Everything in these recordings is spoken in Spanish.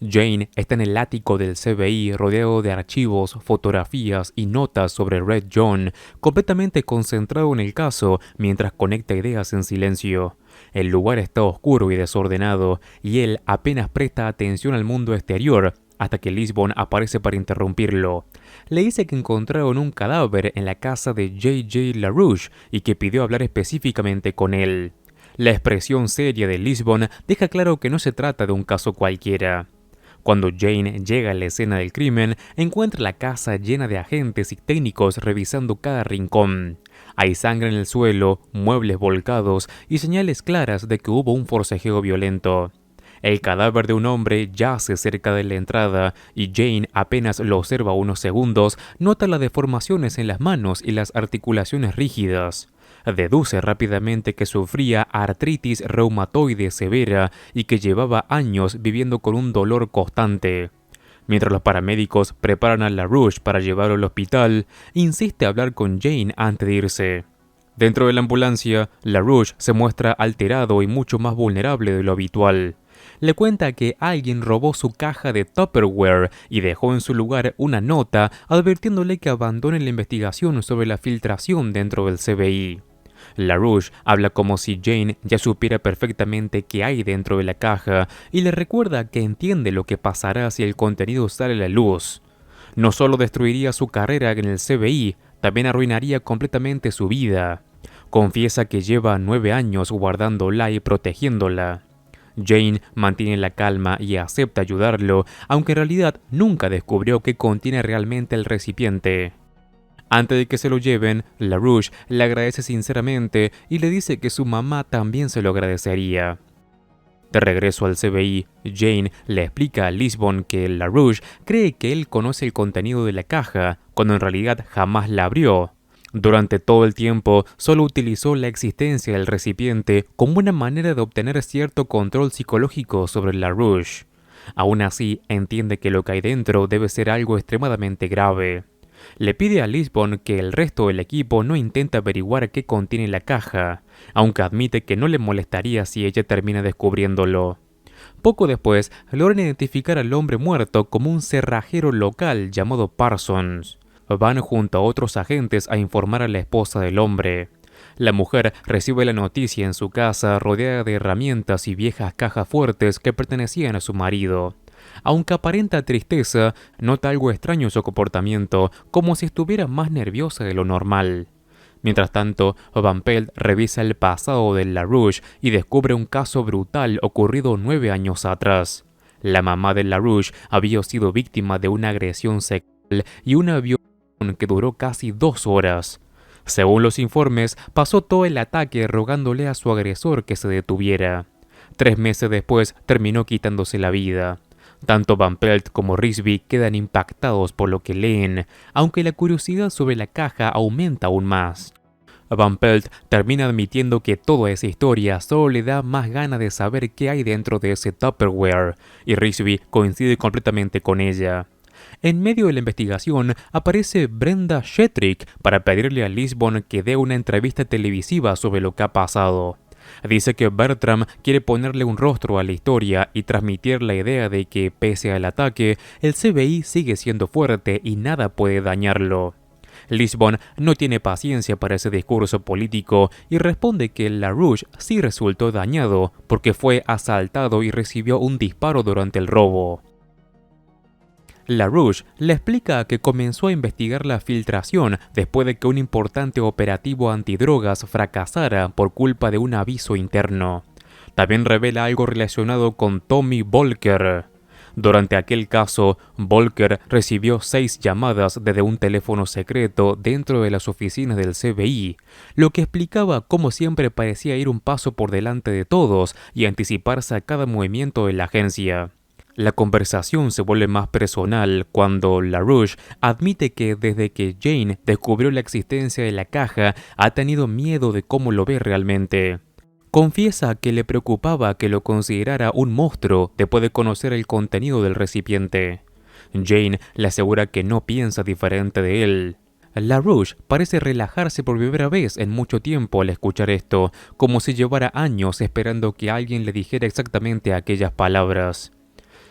Jane está en el ático del CBI rodeado de archivos, fotografías y notas sobre Red John, completamente concentrado en el caso mientras conecta ideas en silencio. El lugar está oscuro y desordenado, y él apenas presta atención al mundo exterior hasta que Lisbon aparece para interrumpirlo. Le dice que encontraron un cadáver en la casa de J.J. LaRouche y que pidió hablar específicamente con él. La expresión seria de Lisbon deja claro que no se trata de un caso cualquiera. Cuando Jane llega a la escena del crimen, encuentra la casa llena de agentes y técnicos revisando cada rincón. Hay sangre en el suelo, muebles volcados y señales claras de que hubo un forcejeo violento. El cadáver de un hombre yace cerca de la entrada y Jane, apenas lo observa unos segundos, nota las deformaciones en las manos y las articulaciones rígidas. Deduce rápidamente que sufría artritis reumatoide severa y que llevaba años viviendo con un dolor constante. Mientras los paramédicos preparan a LaRouche para llevarlo al hospital, insiste hablar con Jane antes de irse. Dentro de la ambulancia, LaRouche se muestra alterado y mucho más vulnerable de lo habitual. Le cuenta que alguien robó su caja de Tupperware y dejó en su lugar una nota advirtiéndole que abandone la investigación sobre la filtración dentro del CBI. LaRouche habla como si Jane ya supiera perfectamente qué hay dentro de la caja y le recuerda que entiende lo que pasará si el contenido sale a la luz. No solo destruiría su carrera en el CBI, también arruinaría completamente su vida. Confiesa que lleva 9 años guardándola y protegiéndola. Jane mantiene la calma y acepta ayudarlo, aunque en realidad nunca descubrió qué contiene realmente el recipiente. Antes de que se lo lleven, LaRouche le agradece sinceramente y le dice que su mamá también se lo agradecería. De regreso al CBI, Jane le explica a Lisbon que LaRouche cree que él conoce el contenido de la caja, cuando en realidad jamás la abrió. Durante todo el tiempo, solo utilizó la existencia del recipiente como una manera de obtener cierto control psicológico sobre LaRouche. Aún así, entiende que lo que hay dentro debe ser algo extremadamente grave. Le pide a Lisbon que el resto del equipo no intente averiguar qué contiene la caja, aunque admite que no le molestaría si ella termina descubriéndolo. Poco después, logran identificar al hombre muerto como un cerrajero local llamado Parsons. Van junto a otros agentes a informar a la esposa del hombre. La mujer recibe la noticia en su casa rodeada de herramientas y viejas cajas fuertes que pertenecían a su marido. Aunque aparenta tristeza, nota algo extraño en su comportamiento, como si estuviera más nerviosa de lo normal. Mientras tanto, Van Pelt revisa el pasado de LaRouche y descubre un caso brutal ocurrido 9 años atrás. La mamá de LaRouche había sido víctima de una agresión sexual y una violación que duró casi 2 horas. Según los informes, pasó todo el ataque rogándole a su agresor que se detuviera. 3 meses después terminó quitándose la vida. Tanto Van Pelt como Risby quedan impactados por lo que leen, aunque la curiosidad sobre la caja aumenta aún más. Van Pelt termina admitiendo que toda esa historia solo le da más ganas de saber qué hay dentro de ese Tupperware, y Risby coincide completamente con ella. En medio de la investigación aparece Brenda Shetrick para pedirle a Lisbon que dé una entrevista televisiva sobre lo que ha pasado. Dice que Bertram quiere ponerle un rostro a la historia y transmitir la idea de que, pese al ataque, el CBI sigue siendo fuerte y nada puede dañarlo. Lisbon no tiene paciencia para ese discurso político y responde que LaRouche sí resultó dañado porque fue asaltado y recibió un disparo durante el robo. LaRouche le explica que comenzó a investigar la filtración después de que un importante operativo antidrogas fracasara por culpa de un aviso interno. También revela algo relacionado con Tommy Volker. Durante aquel caso, Volker recibió 6 llamadas desde un teléfono secreto dentro de las oficinas del CBI, lo que explicaba cómo siempre parecía ir un paso por delante de todos y anticiparse a cada movimiento de la agencia. La conversación se vuelve más personal cuando LaRouche admite que desde que Jane descubrió la existencia de la caja ha tenido miedo de cómo lo ve realmente. Confiesa que le preocupaba que lo considerara un monstruo después de conocer el contenido del recipiente. Jane le asegura que no piensa diferente de él. LaRouche parece relajarse por primera vez en mucho tiempo al escuchar esto, como si llevara años esperando que alguien le dijera exactamente aquellas palabras.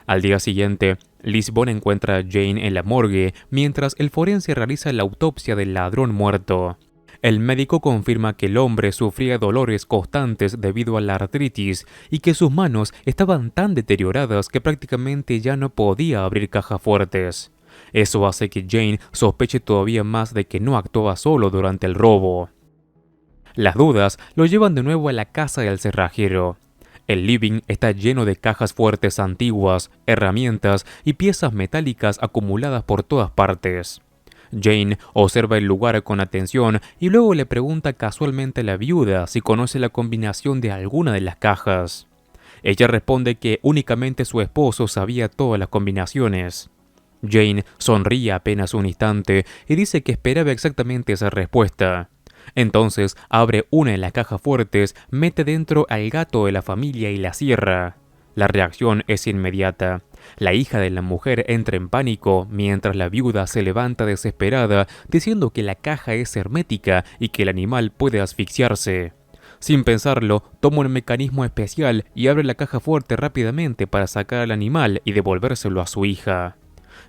Al día siguiente, Lisbon encuentra a Jane en la morgue mientras el forense realiza la autopsia del ladrón muerto. El médico confirma que el hombre sufría dolores constantes debido a la artritis y que sus manos estaban tan deterioradas que prácticamente ya no podía abrir cajas fuertes. Eso hace que Jane sospeche todavía más de que no actuaba solo durante el robo. Las dudas lo llevan de nuevo a la casa del cerrajero. El living está lleno de cajas fuertes antiguas, herramientas y piezas metálicas acumuladas por todas partes. Jane observa el lugar con atención y luego le pregunta casualmente a la viuda si conoce la combinación de alguna de las cajas. Ella responde que únicamente su esposo sabía todas las combinaciones. Jane sonríe apenas un instante y dice que esperaba exactamente esa respuesta. Entonces abre una de las cajas fuertes, mete dentro al gato de la familia y la cierra. La reacción es inmediata. La hija de la mujer entra en pánico mientras la viuda se levanta desesperada diciendo que la caja es hermética y que el animal puede asfixiarse. Sin pensarlo, toma un mecanismo especial y abre la caja fuerte rápidamente para sacar al animal y devolvérselo a su hija.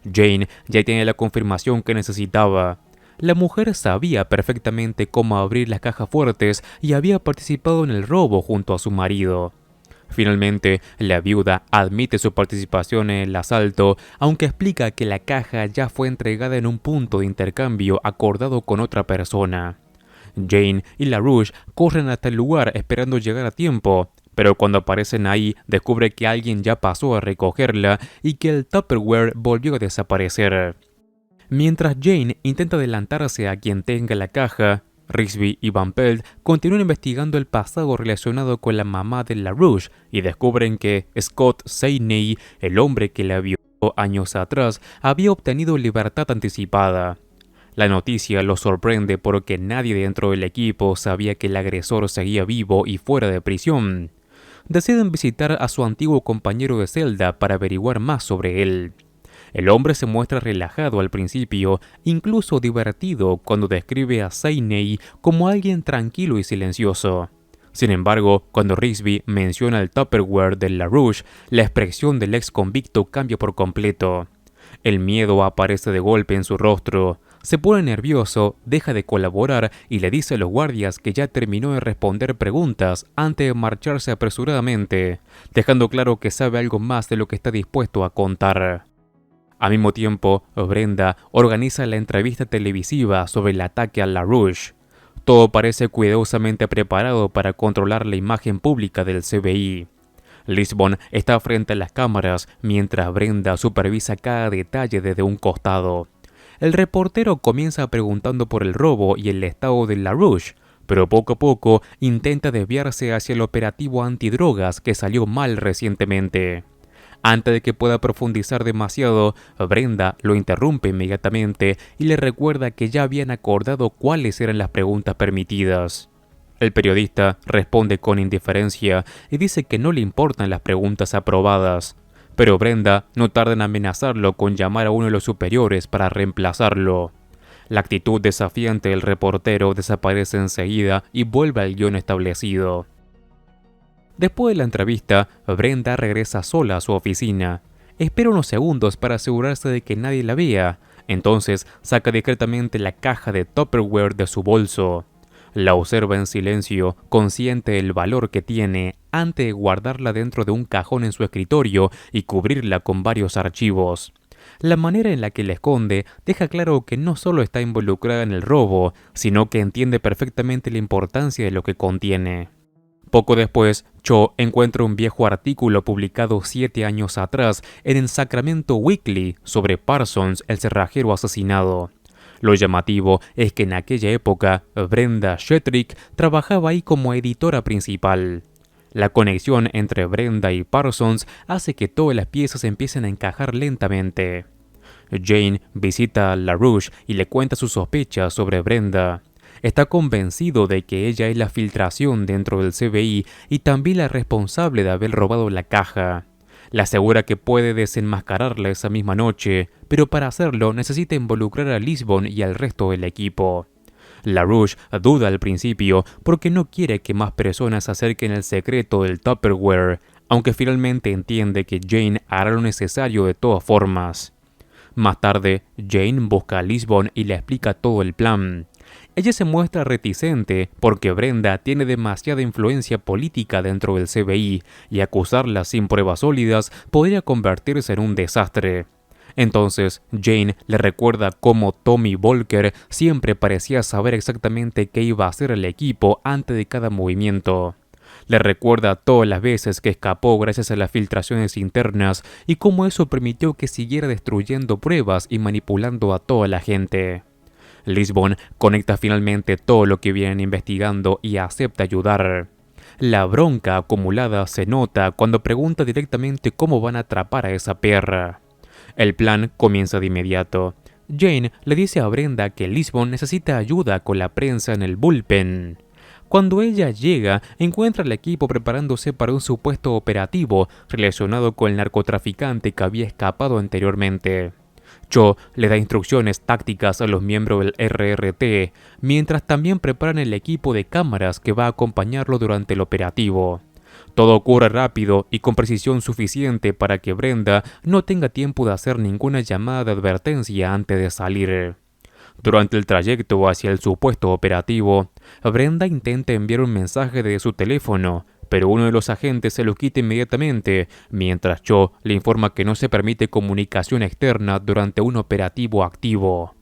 Jane ya tiene la confirmación que necesitaba. La mujer sabía perfectamente cómo abrir las cajas fuertes y había participado en el robo junto a su marido. Finalmente, la viuda admite su participación en el asalto, aunque explica que la caja ya fue entregada en un punto de intercambio acordado con otra persona. Jane y LaRouche corren hasta el lugar esperando llegar a tiempo, pero cuando aparecen ahí descubre que alguien ya pasó a recogerla y que el Tupperware volvió a desaparecer. Mientras Jane intenta adelantarse a quien tenga la caja, Rigsby y Van Pelt continúan investigando el pasado relacionado con la mamá de LaRouche y descubren que Scott Sainey, el hombre que la violó años atrás, había obtenido libertad anticipada. La noticia los sorprende porque nadie dentro del equipo sabía que el agresor seguía vivo y fuera de prisión. Deciden visitar a su antiguo compañero de celda para averiguar más sobre él. El hombre se muestra relajado al principio, incluso divertido cuando describe a Sainey como alguien tranquilo y silencioso. Sin embargo, cuando Rigsby menciona el Tupperware de LaRouche, la expresión del ex convicto cambia por completo. El miedo aparece de golpe en su rostro. Se pone nervioso, deja de colaborar y le dice a los guardias que ya terminó de responder preguntas antes de marcharse apresuradamente, dejando claro que sabe algo más de lo que está dispuesto a contar. Al mismo tiempo, Brenda organiza la entrevista televisiva sobre el ataque a LaRouche. Todo parece cuidadosamente preparado para controlar la imagen pública del FBI. Lisbon está frente a las cámaras mientras Brenda supervisa cada detalle desde un costado. El reportero comienza preguntando por el robo y el estado de LaRouche, pero poco a poco intenta desviarse hacia el operativo antidrogas que salió mal recientemente. Antes de que pueda profundizar demasiado, Brenda lo interrumpe inmediatamente y le recuerda que ya habían acordado cuáles eran las preguntas permitidas. El periodista responde con indiferencia y dice que no le importan las preguntas aprobadas, pero Brenda no tarda en amenazarlo con llamar a uno de los superiores para reemplazarlo. La actitud desafiante del reportero desaparece enseguida y vuelve al guión establecido. Después de la entrevista, Brenda regresa sola a su oficina. Espera unos segundos para asegurarse de que nadie la vea. Entonces saca discretamente la caja de Tupperware de su bolso. La observa en silencio, consciente del valor que tiene, antes de guardarla dentro de un cajón en su escritorio y cubrirla con varios archivos. La manera en la que la esconde deja claro que no solo está involucrada en el robo, sino que entiende perfectamente la importancia de lo que contiene. Poco después, Cho encuentra un viejo artículo publicado 7 años atrás en el Sacramento Weekly sobre Parsons, el cerrajero asesinado. Lo llamativo es que en aquella época, Brenda Shetrick trabajaba ahí como editora principal. La conexión entre Brenda y Parsons hace que todas las piezas empiecen a encajar lentamente. Jane visita a LaRouche y le cuenta sus sospechas sobre Brenda. Está convencido de que ella es la filtración dentro del FBI y también la responsable de haber robado la caja. Le asegura que puede desenmascararla esa misma noche, pero para hacerlo necesita involucrar a Lisbon y al resto del equipo. LaRouche duda al principio porque no quiere que más personas acerquen el secreto del Tupperware, aunque finalmente entiende que Jane hará lo necesario de todas formas. Más tarde, Jane busca a Lisbon y le explica todo el plan. Ella se muestra reticente porque Brenda tiene demasiada influencia política dentro del CBI y acusarla sin pruebas sólidas podría convertirse en un desastre. Entonces, Jane le recuerda cómo Tommy Volker siempre parecía saber exactamente qué iba a hacer el equipo antes de cada movimiento. Le recuerda todas las veces que escapó gracias a las filtraciones internas y cómo eso permitió que siguiera destruyendo pruebas y manipulando a toda la gente. Lisbon conecta finalmente todo lo que vienen investigando y acepta ayudar. La bronca acumulada se nota cuando pregunta directamente cómo van a atrapar a esa perra. El plan comienza de inmediato. Jane le dice a Brenda que Lisbon necesita ayuda con la prensa en el bullpen. Cuando ella llega, encuentra al equipo preparándose para un supuesto operativo relacionado con el narcotraficante que había escapado anteriormente. Cho le da instrucciones tácticas a los miembros del RRT, mientras también preparan el equipo de cámaras que va a acompañarlo durante el operativo. Todo ocurre rápido y con precisión suficiente para que Brenda no tenga tiempo de hacer ninguna llamada de advertencia antes de salir. Durante el trayecto hacia el supuesto operativo, Brenda intenta enviar un mensaje desde su teléfono, pero uno de los agentes se lo quita inmediatamente, mientras Cho le informa que no se permite comunicación externa durante un operativo activo.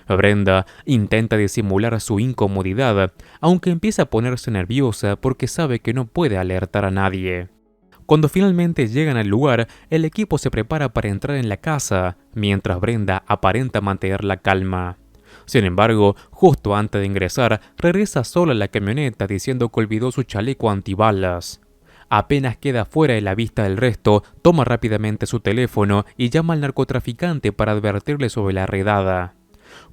Brenda intenta disimular su incomodidad, aunque empieza a ponerse nerviosa porque sabe que no puede alertar a nadie. Cuando finalmente llegan al lugar, el equipo se prepara para entrar en la casa, mientras Brenda aparenta mantener la calma. Sin embargo, justo antes de ingresar, regresa sola a la camioneta diciendo que olvidó su chaleco antibalas. Apenas queda fuera de la vista del resto, toma rápidamente su teléfono y llama al narcotraficante para advertirle sobre la redada.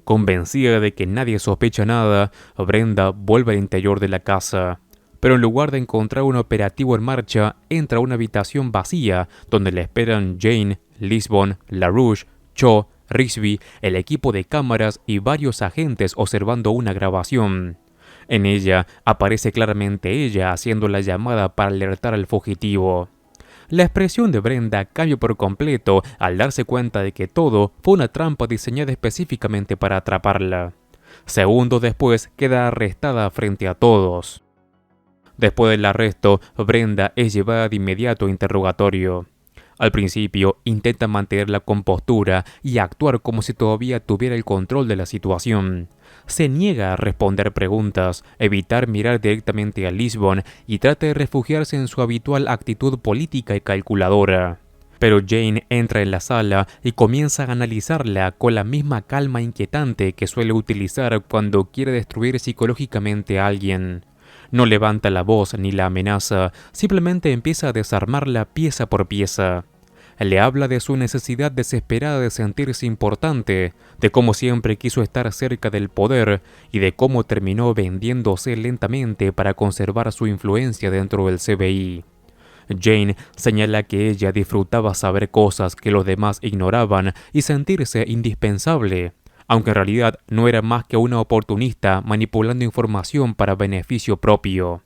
Convencida de que nadie sospecha nada, Brenda vuelve al interior de la casa. Pero en lugar de encontrar un operativo en marcha, entra a una habitación vacía donde le esperan Jane, Lisbon, LaRouche, Cho, Rigsby, el equipo de cámaras y varios agentes observando una grabación. En ella aparece claramente ella haciendo la llamada para alertar al fugitivo. La expresión de Brenda cambia por completo al darse cuenta de que todo fue una trampa diseñada específicamente para atraparla. Segundos después queda arrestada frente a todos. Después del arresto, Brenda es llevada de inmediato a interrogatorio. Al principio intenta mantener la compostura y actuar como si todavía tuviera el control de la situación. Se niega a responder preguntas, evitar mirar directamente a Lisbon y trata de refugiarse en su habitual actitud política y calculadora. Pero Jane entra en la sala y comienza a analizarla con la misma calma inquietante que suele utilizar cuando quiere destruir psicológicamente a alguien. No levanta la voz ni la amenaza, simplemente empieza a desarmarla pieza por pieza. Le habla de su necesidad desesperada de sentirse importante, de cómo siempre quiso estar cerca del poder y de cómo terminó vendiéndose lentamente para conservar su influencia dentro del CBI. Jane señala que ella disfrutaba saber cosas que los demás ignoraban y sentirse indispensable, aunque en realidad no era más que una oportunista manipulando información para beneficio propio.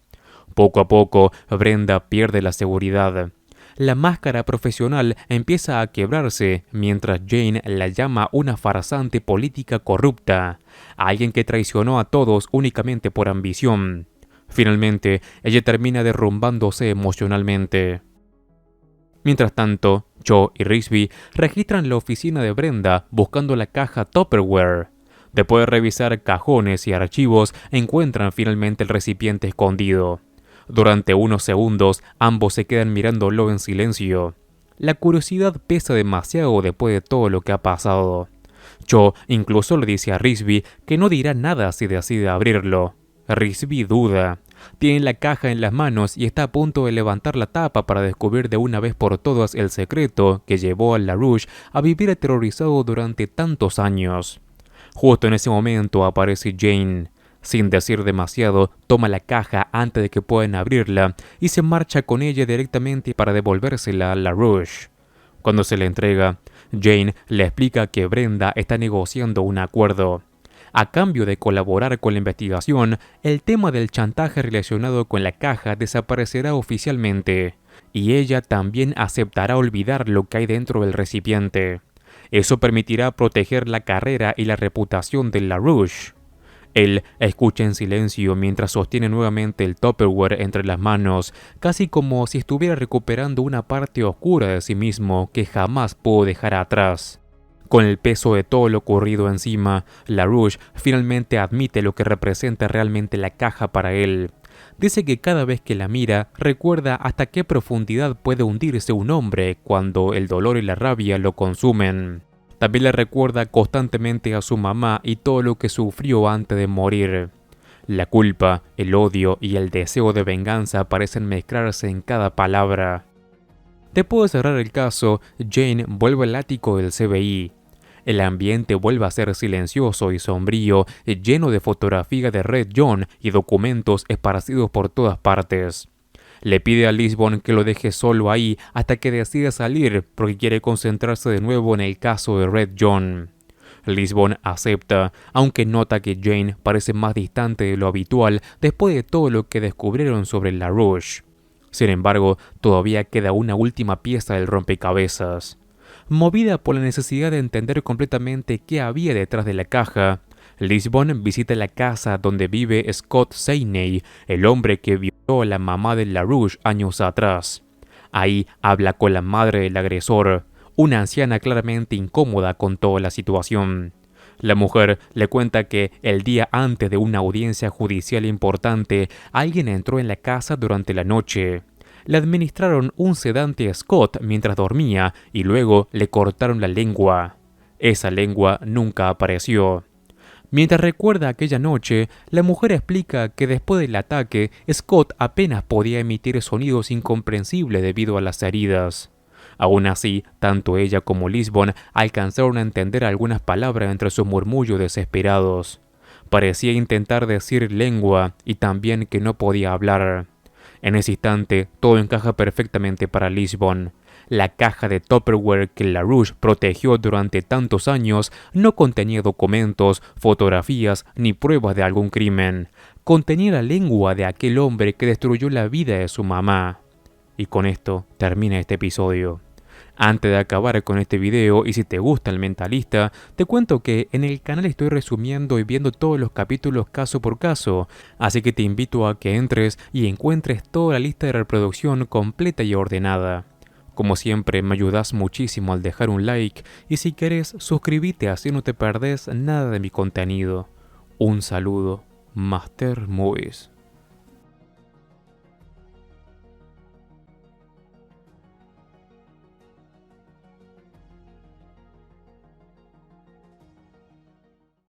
Poco a poco, Brenda pierde la seguridad. La máscara profesional empieza a quebrarse mientras Jane la llama una farsante política corrupta, alguien que traicionó a todos únicamente por ambición. Finalmente, ella termina derrumbándose emocionalmente. Mientras tanto, Cho y Rigsby registran la oficina de Brenda buscando la caja Tupperware. Después de revisar cajones y archivos, encuentran finalmente el recipiente escondido. Durante unos segundos, ambos se quedan mirándolo en silencio. La curiosidad pesa demasiado después de todo lo que ha pasado. Cho incluso le dice a Rigsby que no dirá nada si decide abrirlo. Rigsby duda. Tiene la caja en las manos y está a punto de levantar la tapa para descubrir de una vez por todas el secreto que llevó a LaRouche a vivir aterrorizado durante tantos años. Justo en ese momento aparece Jane. Sin decir demasiado, toma la caja antes de que puedan abrirla y se marcha con ella directamente para devolvérsela a LaRouche. Cuando se la entrega, Jane le explica que Brenda está negociando un acuerdo. A cambio de colaborar con la investigación, el tema del chantaje relacionado con la caja desaparecerá oficialmente, y ella también aceptará olvidar lo que hay dentro del recipiente. Eso permitirá proteger la carrera y la reputación de LaRouche. Él escucha en silencio mientras sostiene nuevamente el Tupperware entre las manos, casi como si estuviera recuperando una parte oscura de sí mismo que jamás pudo dejar atrás. Con el peso de todo lo ocurrido encima, LaRouche finalmente admite lo que representa realmente la caja para él. Dice que cada vez que la mira, recuerda hasta qué profundidad puede hundirse un hombre cuando el dolor y la rabia lo consumen. También le recuerda constantemente a su mamá y todo lo que sufrió antes de morir. La culpa, el odio y el deseo de venganza parecen mezclarse en cada palabra. Después de cerrar el caso, Jane vuelve al ático del FBI. El ambiente vuelve a ser silencioso y sombrío, lleno de fotografías de Red John y documentos esparcidos por todas partes. Le pide a Lisbon que lo deje solo ahí hasta que decide salir porque quiere concentrarse de nuevo en el caso de Red John. Lisbon acepta, aunque nota que Jane parece más distante de lo habitual después de todo lo que descubrieron sobre LaRouche. Sin embargo, todavía queda una última pieza del rompecabezas. Movida por la necesidad de entender completamente qué había detrás de la caja, Lisbon visita la casa donde vive Scott Seiney, el hombre que violó a la mamá de LaRouche años atrás. Ahí habla con la madre del agresor, una anciana claramente incómoda con toda la situación. La mujer le cuenta que el día antes de una audiencia judicial importante, alguien entró en la casa durante la noche. Le administraron un sedante a Scott mientras dormía y luego le cortaron la lengua. Esa lengua nunca apareció. Mientras recuerda aquella noche, la mujer explica que después del ataque, Scott apenas podía emitir sonidos incomprensibles debido a las heridas. Aún así, tanto ella como Lisbon alcanzaron a entender algunas palabras entre sus murmullos desesperados. Parecía intentar decir lengua y también que no podía hablar. En ese instante, todo encaja perfectamente para Lisbon. La caja de Tupperware que LaRouche protegió durante tantos años no contenía documentos, fotografías ni pruebas de algún crimen. Contenía la lengua de aquel hombre que destruyó la vida de su mamá. Y con esto termina este episodio. Antes de acabar con este video, y si te gusta El Mentalista, te cuento que en el canal estoy resumiendo y viendo todos los capítulos caso por caso, así que te invito a que entres y encuentres toda la lista de reproducción completa y ordenada. Como siempre, me ayudas muchísimo al dejar un like y si querés, suscríbete así no te perdés nada de mi contenido. Un saludo, Master Movies.